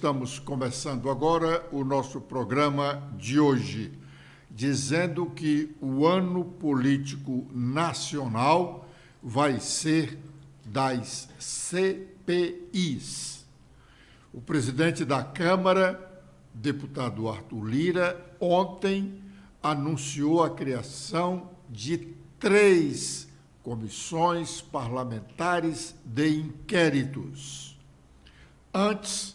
estamos começando agora o nosso programa de hoje, dizendo que o ano político nacional vai ser das CPIs. O presidente da Câmara, deputado Arthur Lira, ontem anunciou a criação de 3 comissões parlamentares de inquéritos. Antes,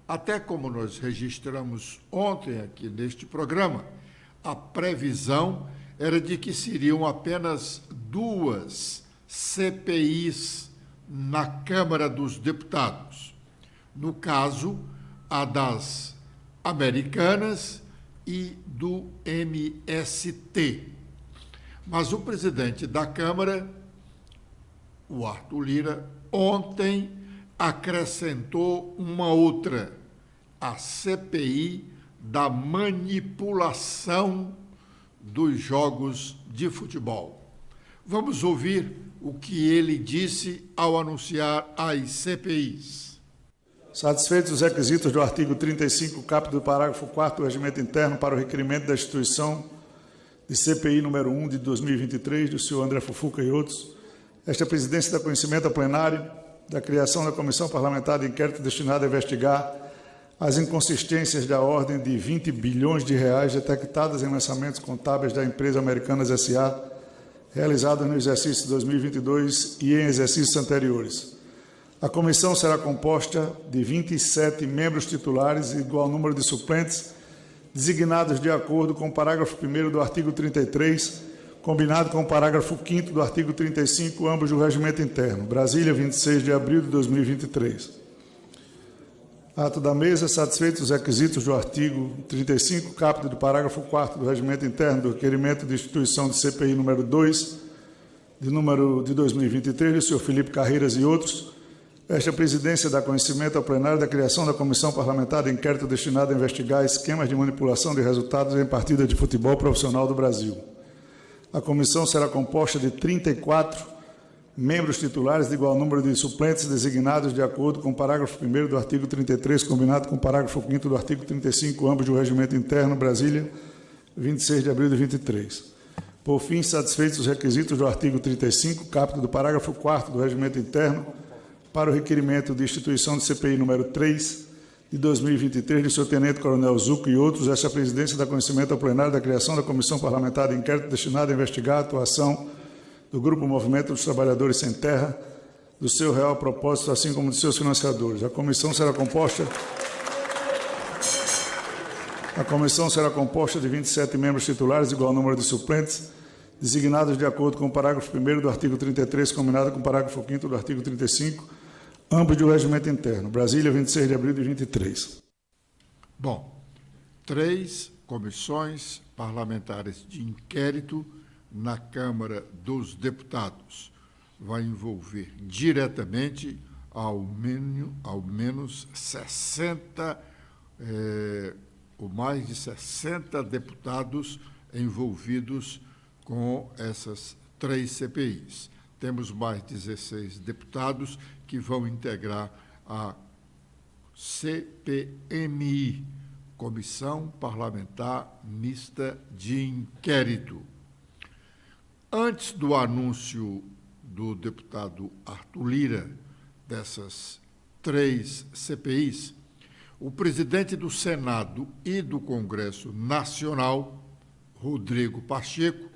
até como nós registramos ontem aqui neste programa, a previsão era de que seriam apenas 2 CPIs na Câmara dos Deputados. No caso, a das Americanas e do MST. Mas o presidente da Câmara, o Arthur Lira, ontem acrescentou uma outra, a CPI da manipulação dos jogos de futebol. Vamos ouvir o que ele disse ao anunciar as CPIs. Satisfeitos os requisitos do artigo 35, caput do parágrafo 4º do Regimento Interno para o requerimento da instituição de CPI número 1 de 2023, do senhor André Fufuca e outros, esta presidência dá conhecimento ao plenário da criação da Comissão Parlamentar de Inquérito destinada a investigar as inconsistências da ordem de 20 bilhões de reais detectadas em lançamentos contábeis da empresa Americanas S.A., realizados no exercício 2022 e em exercícios anteriores. A comissão será composta de 27 membros titulares e igual número de suplentes, designados de acordo com o parágrafo 1º do artigo 33, combinado com o parágrafo 5º do artigo 35, ambos do Regimento Interno. Brasília, 26 de abril de 2023. Ato da mesa, satisfeitos os requisitos do artigo 35, caput do parágrafo 4º do Regimento Interno do requerimento de instituição de CPI número 2, de 2023, do senhor Felipe Carreiras e outros, esta presidência dá conhecimento ao plenário da criação da Comissão Parlamentar de Inquérito destinada a investigar esquemas de manipulação de resultados em partida de futebol profissional do Brasil. A comissão será composta de 34 membros titulares de igual número de suplentes designados de acordo com o parágrafo 1º do artigo 33, combinado com o parágrafo 5º do artigo 35, ambos do Regimento Interno, Brasília, 26 de abril de 23. Por fim, satisfeitos os requisitos do artigo 35, caput do parágrafo 4º do Regimento Interno, para o requerimento de instituição de CPI número 3 de 2023, do senhor Tenente-Coronel Zuco e outros, esta presidência dá conhecimento ao plenário da criação da Comissão Parlamentar de Inquérito destinada a investigar a atuação do Grupo Movimento dos Trabalhadores Sem Terra, do seu real propósito, assim como de seus financiadores. A comissão será composta de 27 membros titulares, igual número de suplentes, designados de acordo com o parágrafo 1º do artigo 33, combinado com o parágrafo 5º do artigo 35, ambos do Regimento Interno. Brasília, 26 de abril de 23. Bom, 3 comissões parlamentares de inquérito na Câmara dos Deputados. Vai envolver diretamente ao menos 60, ou mais de 60 deputados envolvidos com essas 3 CPIs. Temos mais 16 deputados que vão integrar a CPMI, Comissão Parlamentar Mista de Inquérito. Antes do anúncio do deputado Arthur Lira dessas 3 CPIs, o presidente do Senado e do Congresso Nacional, Rodrigo Pacheco,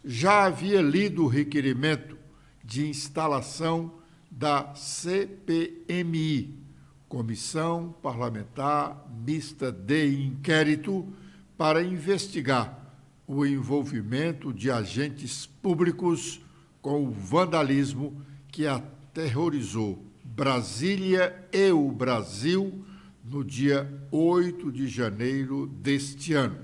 já havia lido o requerimento de instalação da CPMI, Comissão Parlamentar Mista de Inquérito, para investigar o envolvimento de agentes públicos com o vandalismo que aterrorizou Brasília e o Brasil no dia 8 de janeiro deste ano.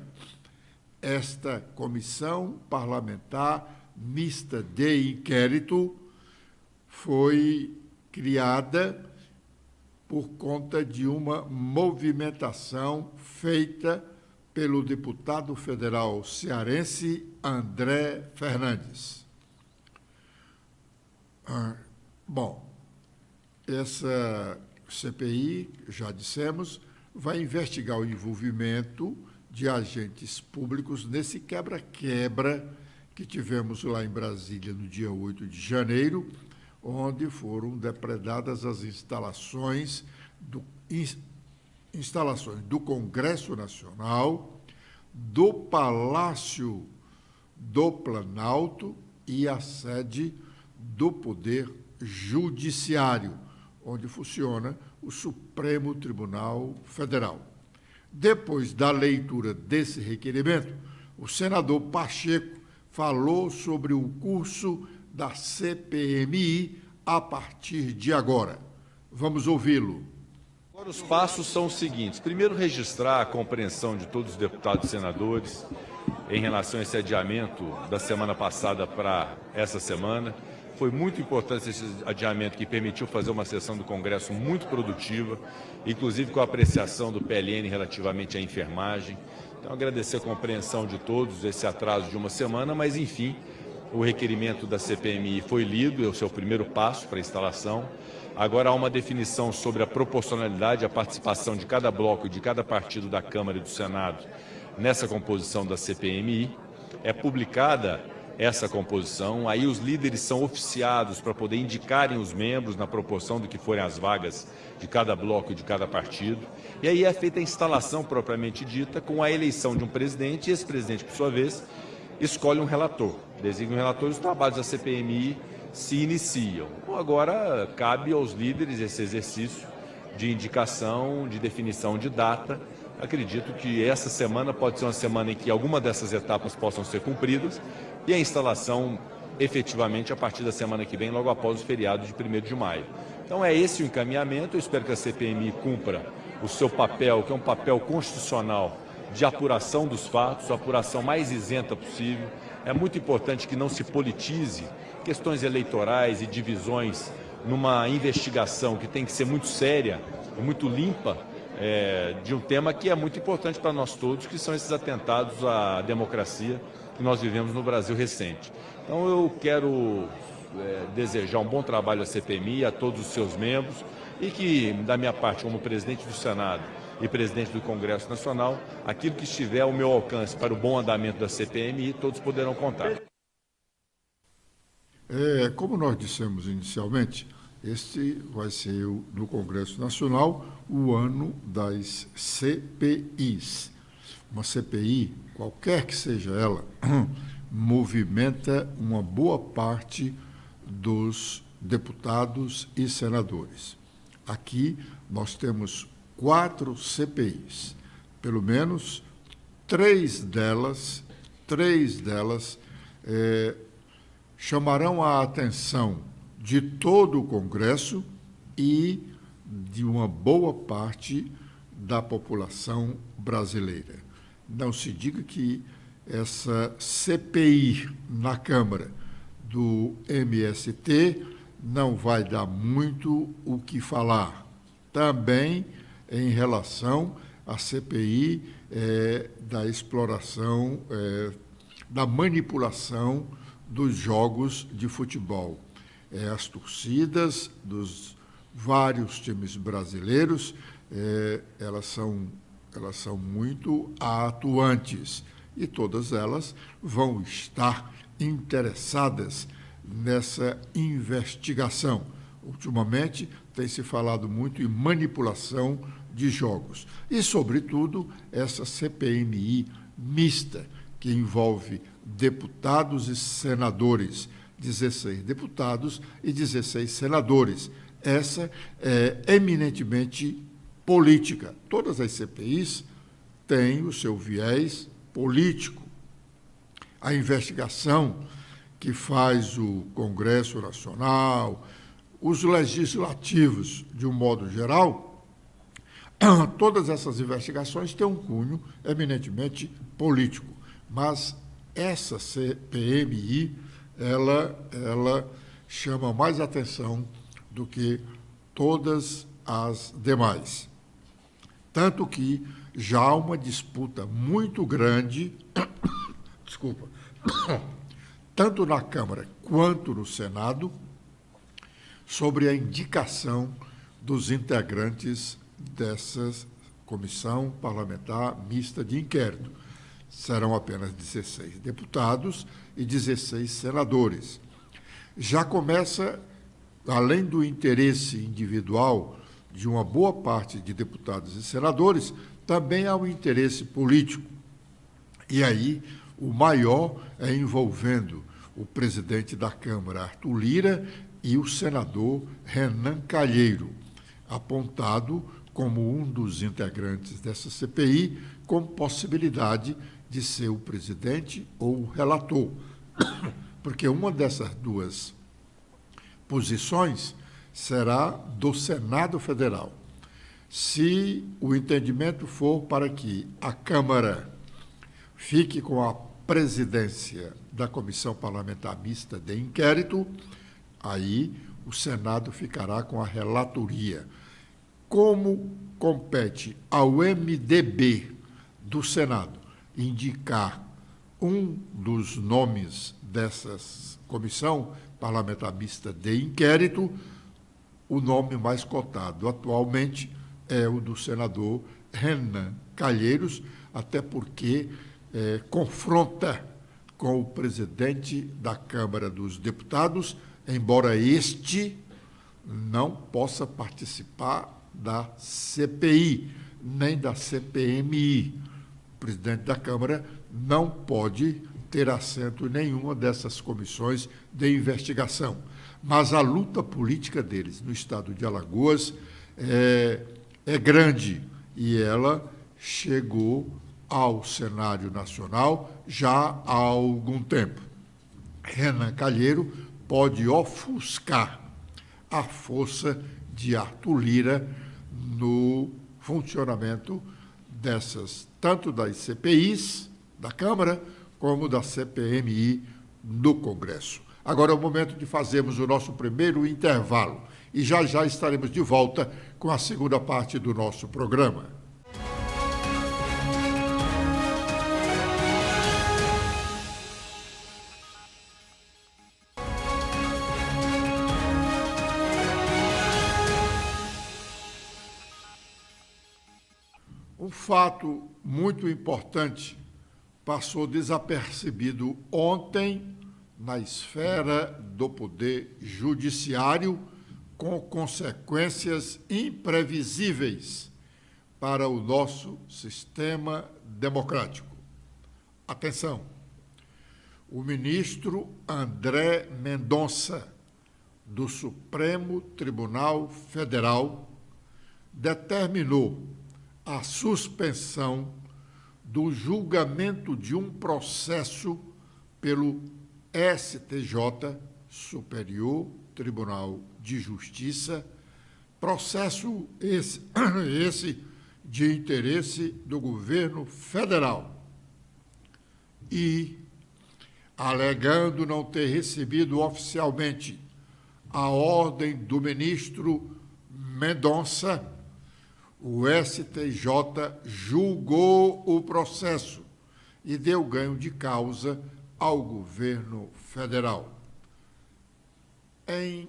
Esta Comissão Parlamentar Mista de Inquérito foi criada por conta de uma movimentação feita pelo deputado federal cearense André Fernandes. Bom, essa CPI, já dissemos, vai investigar o envolvimento de agentes públicos nesse quebra-quebra que tivemos lá em Brasília no dia 8 de janeiro, onde foram depredadas as instalações do Congresso Nacional, do Palácio do Planalto e a sede do Poder Judiciário, onde funciona o Supremo Tribunal Federal. Depois da leitura desse requerimento, o senador Pacheco falou sobre o curso da CPMI a partir de agora. Vamos ouvi-lo. Agora os passos são os seguintes. Primeiro, registrar a compreensão de todos os deputados e senadores em relação a esse adiamento da semana passada para essa semana. Foi muito importante esse adiamento que permitiu fazer uma sessão do Congresso muito produtiva, inclusive com a apreciação do PLN relativamente à enfermagem. Então, agradecer a compreensão de todos, esse atraso de uma semana, mas, enfim, o requerimento da CPMI foi lido, é o seu primeiro passo para a instalação. Agora há uma definição sobre a proporcionalidade, a participação de cada bloco e de cada partido da Câmara e do Senado nessa composição da CPMI. É publicada essa composição, aí os líderes são oficiados para poder indicarem os membros na proporção do que forem as vagas de cada bloco e de cada partido. E aí é feita a instalação propriamente dita, com a eleição de um presidente, e esse presidente, por sua vez, escolhe um relator, designa um relator e os trabalhos da CPMI se iniciam. Agora cabe aos líderes esse exercício de indicação, de definição de data. Acredito que essa semana pode ser uma semana em que alguma dessas etapas possam ser cumpridas e a instalação efetivamente a partir da semana que vem, logo após o feriado de 1º de maio. Então é esse o encaminhamento. Eu espero que a CPMI cumpra o seu papel, que é um papel constitucional de apuração dos fatos, a apuração mais isenta possível. É muito importante que não se politize questões eleitorais e divisões numa investigação que tem que ser muito séria e muito limpa, de um tema que é muito importante para nós todos, que são esses atentados à democracia que nós vivemos no Brasil recente. Então eu quero desejar um bom trabalho à CPMI, a todos os seus membros, e que, da minha parte, como presidente do Senado e presidente do Congresso Nacional, aquilo que estiver ao meu alcance para o bom andamento da CPMI, todos poderão contar. Como nós dissemos inicialmente, este vai ser, no Congresso Nacional, o ano das CPIs. Uma CPI, qualquer que seja ela, movimenta uma boa parte dos deputados e senadores. Aqui nós temos 4 CPIs, pelo menos 3 delas chamarão a atenção de todo o Congresso e de uma boa parte da população brasileira. Não se diga que essa CPI na Câmara do MST não vai dar muito o que falar. Também em relação à CPI da exploração, da manipulação dos jogos de futebol. As torcidas dos vários times brasileiros, elas são muito atuantes e todas elas vão estar interessadas nessa investigação. Ultimamente, tem se falado muito em manipulação de jogos e, sobretudo, essa CPMI mista, que envolve deputados e senadores, 16 deputados e 16 senadores. Essa é eminentemente política. Todas as CPIs têm o seu viés político. A investigação que faz o Congresso Nacional, os legislativos, de um modo geral, todas essas investigações têm um cunho eminentemente político. Mas essa CPMI, ela chama mais atenção do que todas as demais. Tanto que já há uma disputa muito grande, tanto na Câmara quanto no Senado, sobre a indicação dos integrantes Comissão Parlamentar Mista de Inquérito. Serão apenas 16 deputados e 16 senadores. Já começa, além do interesse individual de uma boa parte de deputados e senadores, também há um interesse político. E aí, o maior é envolvendo o presidente da Câmara, Arthur Lira, e o senador Renan Calheiro, apontado como um dos integrantes dessa CPI, com possibilidade de ser o presidente ou o relator, porque uma dessas duas posições será do Senado Federal. Se o entendimento for para que a Câmara fique com a presidência da Comissão Parlamentar Mista de Inquérito, aí o Senado ficará com a relatoria. Como compete ao MDB do Senado indicar um dos nomes dessa Comissão Parlamentar Mista de Inquérito, o nome mais cotado atualmente é o do senador Renan Calheiros, até porque confronta com o presidente da Câmara dos Deputados, embora este não possa participar da CPI, nem da CPMI. O presidente da Câmara não pode ter assento em nenhuma dessas comissões de investigação. Mas a luta política deles no estado de Alagoas é grande e ela chegou ao cenário nacional já há algum tempo. Renan Calheiro pode ofuscar a força de Arthur Lira no funcionamento dessas, tanto das CPIs da Câmara, como da CPMI no Congresso. Agora é o momento de fazermos o nosso primeiro intervalo e já estaremos de volta com a segunda parte do nosso programa. Um fato muito importante passou desapercebido ontem na esfera do poder judiciário, com consequências imprevisíveis para o nosso sistema democrático. Atenção! O ministro André Mendonça, do Supremo Tribunal Federal, determinou a suspensão do julgamento de um processo pelo STJ, Superior Tribunal de Justiça, processo esse de interesse do governo federal. E, alegando não ter recebido oficialmente a ordem do ministro Mendonça, o STJ julgou o processo e deu ganho de causa ao governo federal. Em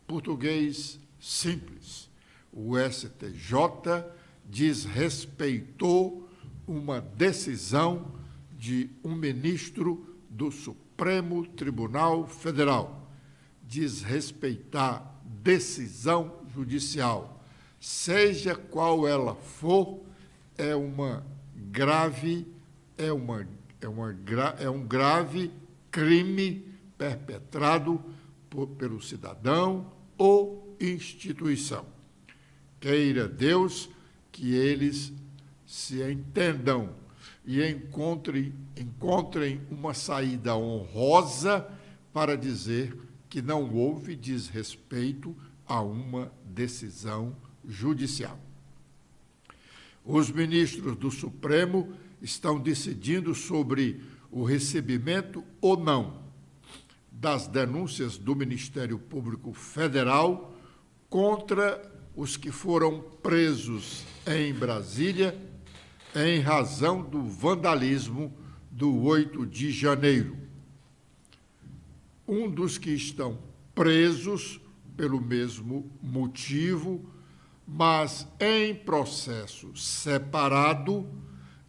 português simples, o STJ desrespeitou uma decisão de um ministro do Supremo Tribunal Federal. Desrespeitar decisão judicial, seja qual ela for, é um grave crime perpetrado pelo cidadão ou instituição. Queira Deus que eles se entendam e encontrem uma saída honrosa para dizer que não houve desrespeito a uma decisão judicial. Os ministros do Supremo estão decidindo sobre o recebimento ou não das denúncias do Ministério Público Federal contra os que foram presos em Brasília em razão do vandalismo do 8 de janeiro. Um dos que estão presos pelo mesmo motivo mas em processo separado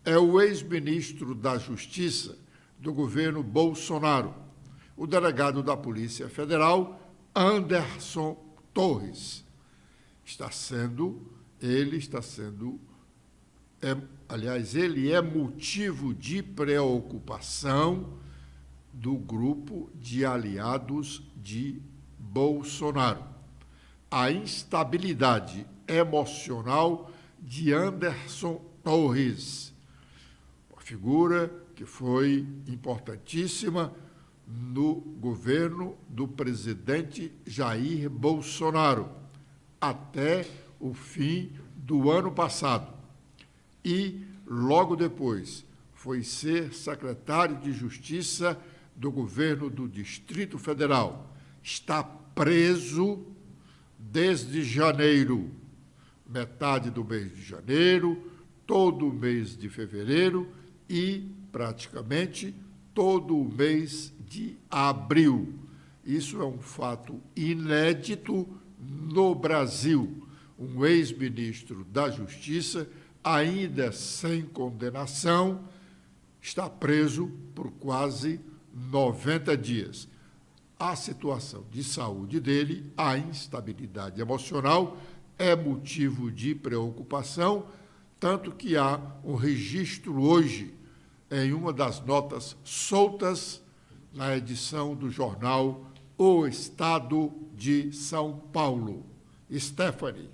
é o ex-ministro da Justiça do governo Bolsonaro, o delegado da Polícia Federal, Anderson Torres. Ele é motivo de preocupação do grupo de aliados de Bolsonaro. A instabilidade emocional de Anderson Torres, uma figura que foi importantíssima no governo do presidente Jair Bolsonaro até o fim do ano passado. E, logo depois, foi ser secretário de Justiça do governo do Distrito Federal. Está preso desde janeiro, metade do mês de janeiro, todo o mês de fevereiro e, praticamente, todo o mês de abril. Isso é um fato inédito no Brasil. Um ex-ministro da Justiça, ainda sem condenação, está preso por quase 90 dias. A situação de saúde dele, a instabilidade emocional, é motivo de preocupação, tanto que há um registro hoje em uma das notas soltas na edição do jornal O Estado de São Paulo. Stephanie.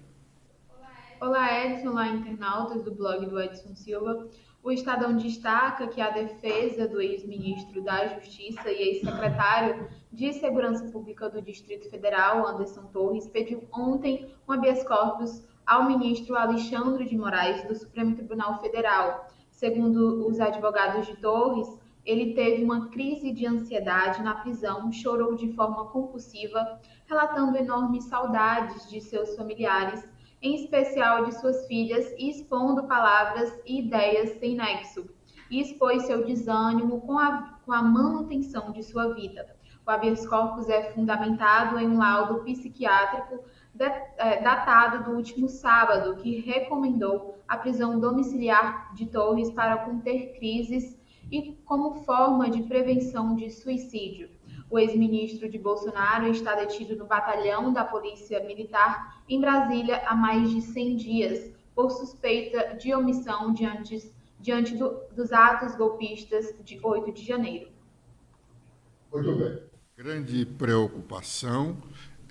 Olá, Edson, olá, internautas do blog do Edson Silva. O Estadão destaca que a defesa do ex-ministro da Justiça e ex-secretário de Segurança Pública do Distrito Federal, Anderson Torres, pediu ontem um habeas corpus ao ministro Alexandre de Moraes do Supremo Tribunal Federal. Segundo os advogados de Torres, ele teve uma crise de ansiedade na prisão, chorou de forma compulsiva, relatando enormes saudades de seus familiares, em especial de suas filhas, e expondo palavras e ideias sem nexo, e expôs seu desânimo com a manutenção de sua vida. O habeas corpus é fundamentado em um laudo psiquiátrico datado do último sábado, que recomendou a prisão domiciliar de Torres para conter crises e como forma de prevenção de suicídio. O ex-ministro de Bolsonaro está detido no batalhão da Polícia Militar em Brasília há mais de 100 dias, por suspeita de omissão diante dos atos golpistas de 8 de janeiro. Muito bem. Grande preocupação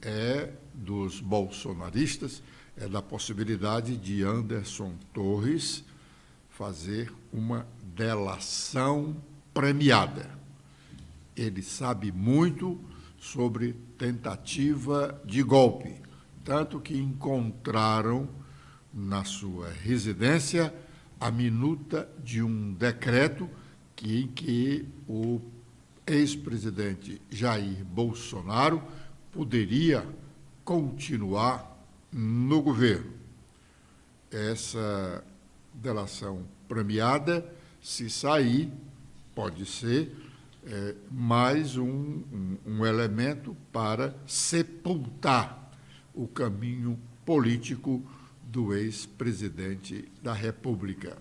é dos bolsonaristas, é da possibilidade de Anderson Torres fazer uma delação premiada. Ele sabe muito sobre tentativa de golpe, tanto que encontraram na sua residência a minuta de um decreto em que o ex-presidente Jair Bolsonaro poderia continuar no governo. Essa delação premiada, se sair, pode ser mais um elemento para sepultar o caminho político do ex-presidente da República.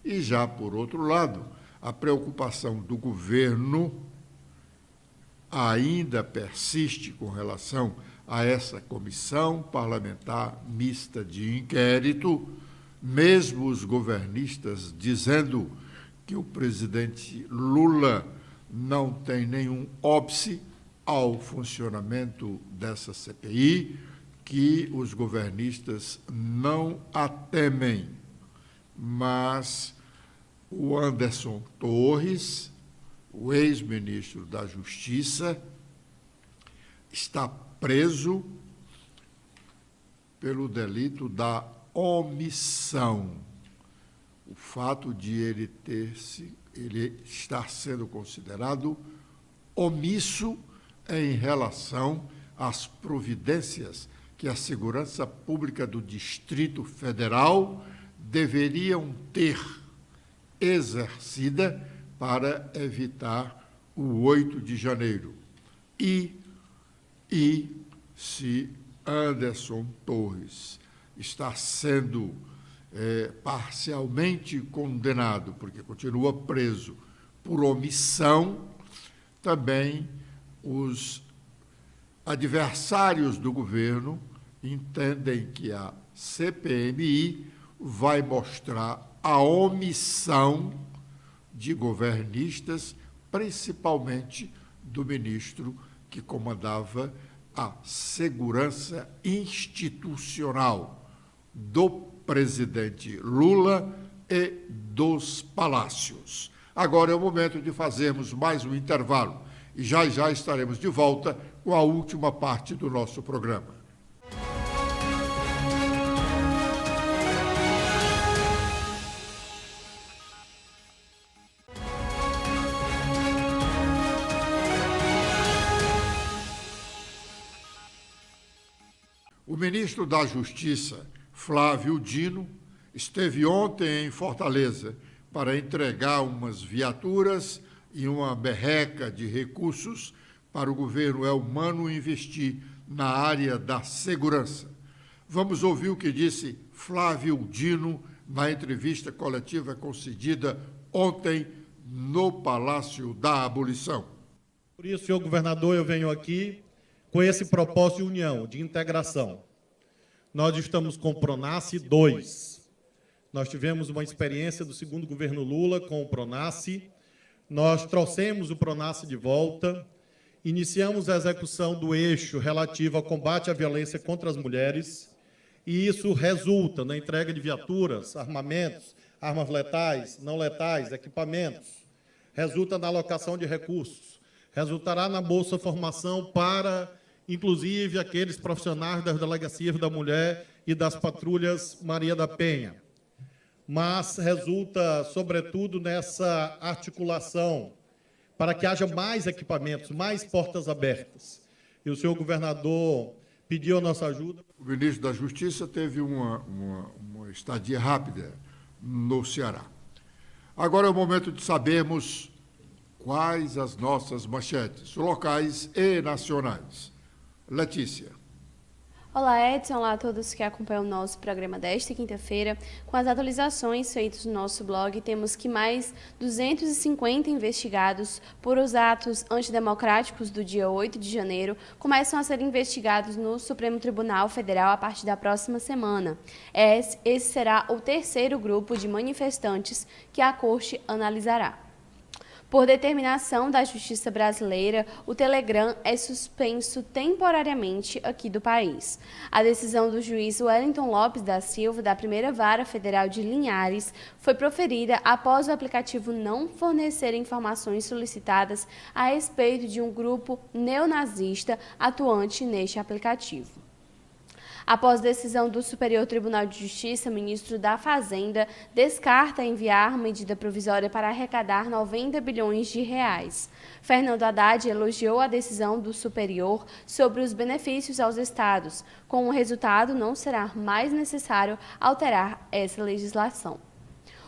E já, por outro lado, a preocupação do governo ainda persiste com relação a essa comissão parlamentar mista de inquérito, mesmo os governistas dizendo que o presidente Lula não tem nenhum óbice ao funcionamento dessa CPI, que os governistas não a temem. Mas o Anderson Torres, o ex-ministro da Justiça, está preso pelo delito da omissão. O fato de ele estar sendo considerado omisso em relação às providências que a Segurança Pública do Distrito Federal deveriam ter exercida para evitar o 8 de janeiro. E se Anderson Torres está sendo parcialmente condenado, porque continua preso por omissão, também os adversários do governo entendem que a CPMI vai mostrar a omissão de governistas, principalmente do ministro que comandava a segurança institucional do presidente Lula e dos palácios. Agora é o momento de fazermos mais um intervalo e já estaremos de volta com a última parte do nosso programa. O ministro da Justiça, Flávio Dino, esteve ontem em Fortaleza para entregar umas viaturas e uma merreca de recursos para o governo Elmano investir na área da segurança. Vamos ouvir o que disse Flávio Dino na entrevista coletiva concedida ontem no Palácio da Abolição. Por isso, senhor governador, eu venho aqui com esse propósito de união, de integração. Nós estamos com o Pronace 2. Nós tivemos uma experiência do segundo governo Lula com o Pronace. Nós trouxemos o Pronace de volta, iniciamos a execução do eixo relativo ao combate à violência contra as mulheres, e isso resulta na entrega de viaturas, armamentos, armas letais, não letais, equipamentos, resulta na alocação de recursos, resultará na Bolsa Formação para, inclusive, aqueles profissionais das delegacias da mulher e das patrulhas Maria da Penha. Mas resulta, sobretudo, nessa articulação para que haja mais equipamentos, mais portas abertas. E o senhor governador pediu a nossa ajuda. O ministro da Justiça teve uma estadia rápida no Ceará. Agora é o momento de sabermos quais as nossas manchetes, locais e nacionais. Letícia. Olá, Edson. Olá a todos que acompanham o nosso programa desta quinta-feira. Com as atualizações feitas no nosso blog, temos que mais 250 investigados por os atos antidemocráticos do dia 8 de janeiro começam a ser investigados no Supremo Tribunal Federal a partir da próxima semana. Esse será o terceiro grupo de manifestantes que a Corte analisará. Por determinação da Justiça brasileira, o Telegram é suspenso temporariamente aqui do país. A decisão do juiz Wellington Lopes da Silva, da Primeira Vara Federal de Linhares, foi proferida após o aplicativo não fornecer informações solicitadas a respeito de um grupo neonazista atuante neste aplicativo. Após decisão do Superior Tribunal de Justiça, o ministro da Fazenda descarta enviar medida provisória para arrecadar 90 bilhões de reais. Fernando Haddad elogiou a decisão do Superior sobre os benefícios aos estados. Com o resultado, não será mais necessário alterar essa legislação.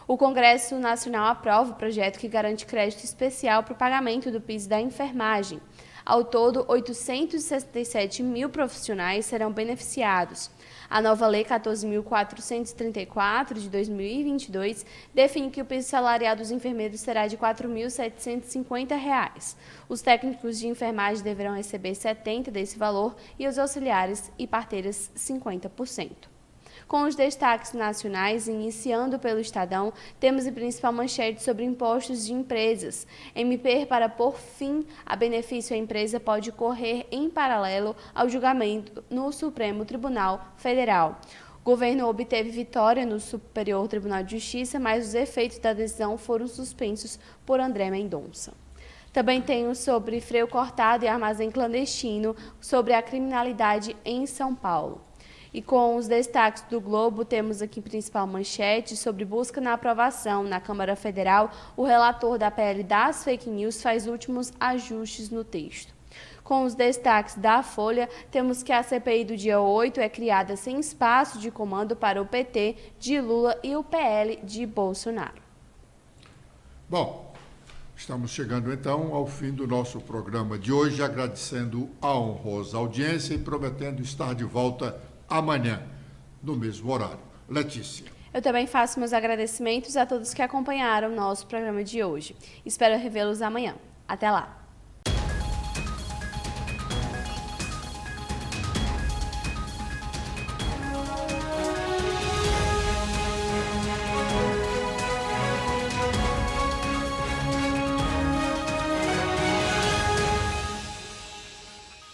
O Congresso Nacional aprova o projeto que garante crédito especial para o pagamento do piso da enfermagem. Ao todo, 867 mil profissionais serão beneficiados. A nova Lei 14.434, de 2022, define que o piso salarial dos enfermeiros será de R$ 4.750. Os técnicos de enfermagem deverão receber 70% desse valor e os auxiliares e parteiras 50%. Com os destaques nacionais, iniciando pelo Estadão, temos a principal manchete sobre impostos de empresas. MP para pôr fim a benefício à empresa pode correr em paralelo ao julgamento no Supremo Tribunal Federal. O governo obteve vitória no Superior Tribunal de Justiça, mas os efeitos da decisão foram suspensos por André Mendonça. Também tenho sobre freio cortado e armazém clandestino, sobre a criminalidade em São Paulo. E com os destaques do Globo, temos aqui principal manchete sobre busca na aprovação na Câmara Federal. O relator da PL das fake news faz últimos ajustes no texto. Com os destaques da Folha, temos que a CPI do dia 8 é criada sem espaço de comando para o PT de Lula e o PL de Bolsonaro. Bom, estamos chegando então ao fim do nosso programa de hoje, agradecendo a honrosa audiência e prometendo estar de volta amanhã. no mesmo horário. Letícia. Eu também faço meus agradecimentos a todos que acompanharam o nosso programa de hoje. Espero revê-los amanhã. Até lá!